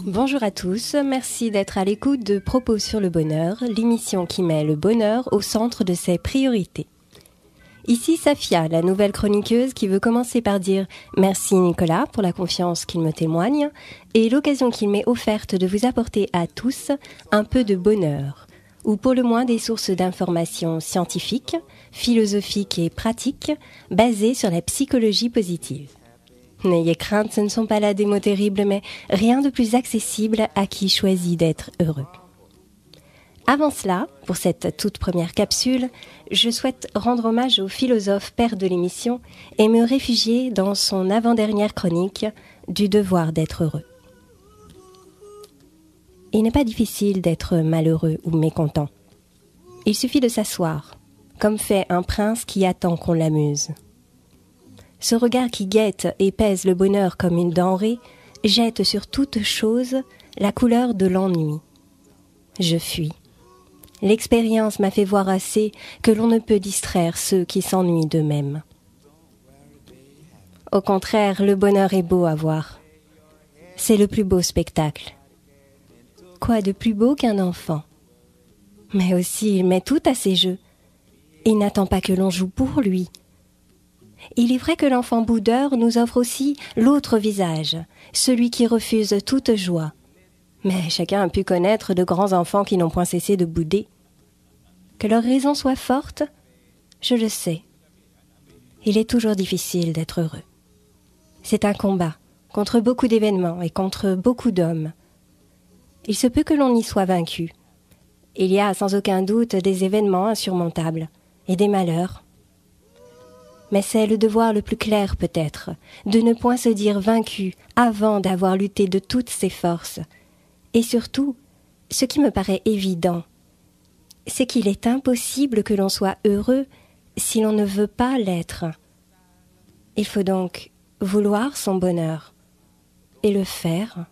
Bonjour à tous, merci d'être à l'écoute de Propos sur le bonheur, l'émission qui met le bonheur au centre de ses priorités. Ici Safia, la nouvelle chroniqueuse qui veut commencer par dire merci Nicolas pour la confiance qu'il me témoigne et l'occasion qu'il m'est offerte de vous apporter à tous un peu de bonheur, ou pour le moins des sources d'informations scientifiques, philosophiques et pratiques basées sur la psychologie positive. N'ayez crainte, ce ne sont pas là des mots terribles, mais rien de plus accessible à qui choisit d'être heureux. Avant cela, pour cette toute première capsule, je souhaite rendre hommage au philosophe père de l'émission et me réfugier dans son avant-dernière chronique du devoir d'être heureux. Il n'est pas difficile d'être malheureux ou mécontent. Il suffit de s'asseoir, comme fait un prince qui attend qu'on l'amuse. Ce regard qui guette et pèse le bonheur comme une denrée jette sur toute chose la couleur de l'ennui. Je fuis. L'expérience m'a fait voir assez que l'on ne peut distraire ceux qui s'ennuient d'eux-mêmes. Au contraire, le bonheur est beau à voir. C'est le plus beau spectacle. Quoi de plus beau qu'un enfant? Mais aussi, il met tout à ses jeux. Il n'attend pas que l'on joue pour lui. Il est vrai que l'enfant boudeur nous offre aussi l'autre visage, celui qui refuse toute joie. Mais chacun a pu connaître de grands enfants qui n'ont point cessé de bouder. Que leur raison soit forte, je le sais. Il est toujours difficile d'être heureux. C'est un combat contre beaucoup d'événements et contre beaucoup d'hommes. Il se peut que l'on y soit vaincu. Il y a sans aucun doute des événements insurmontables et des malheurs. Mais c'est le devoir le plus clair peut-être, de ne point se dire vaincu avant d'avoir lutté de toutes ses forces. Et surtout, ce qui me paraît évident, c'est qu'il est impossible que l'on soit heureux si l'on ne veut pas l'être. Il faut donc vouloir son bonheur et le faire.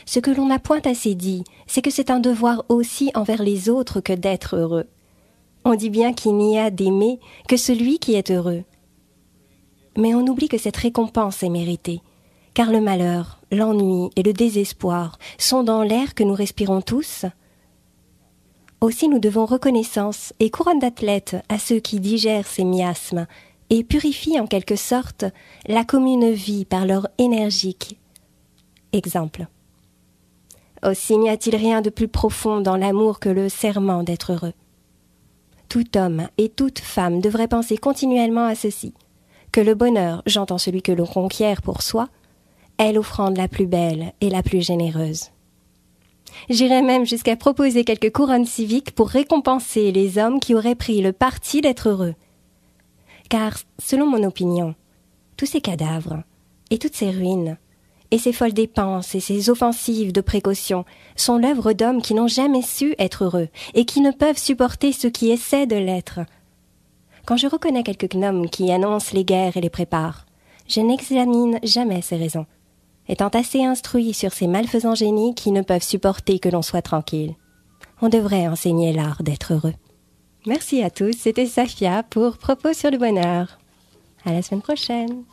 Ce que l'on n'a point assez dit, c'est que c'est un devoir aussi envers les autres que d'être heureux. On dit bien qu'il n'y a d'aimer que celui qui est heureux. Mais on oublie que cette récompense est méritée, car le malheur, l'ennui et le désespoir sont dans l'air que nous respirons tous. Aussi nous devons reconnaissance et couronne d'athlètes à ceux qui digèrent ces miasmes et purifient en quelque sorte la commune vie par leur énergique exemple. Aussi n'y a-t-il rien de plus profond dans l'amour que le serment d'être heureux. Tout homme et toute femme devrait penser continuellement à ceci, que le bonheur, j'entends celui que l'on conquiert pour soi, est l'offrande la plus belle et la plus généreuse. J'irais même jusqu'à proposer quelques couronnes civiques pour récompenser les hommes qui auraient pris le parti d'être heureux. Car, selon mon opinion, tous ces cadavres et toutes ces ruines, et ces folles dépenses et ces offensives de précaution sont l'œuvre d'hommes qui n'ont jamais su être heureux et qui ne peuvent supporter ceux qui essaient de l'être. Quand je reconnais quelques gnomes qui annoncent les guerres et les préparent, je n'examine jamais ces raisons, étant assez instruit sur ces malfaisants génies qui ne peuvent supporter que l'on soit tranquille. On devrait enseigner l'art d'être heureux. Merci à tous, c'était Safia pour Propos sur le bonheur. À la semaine prochaine.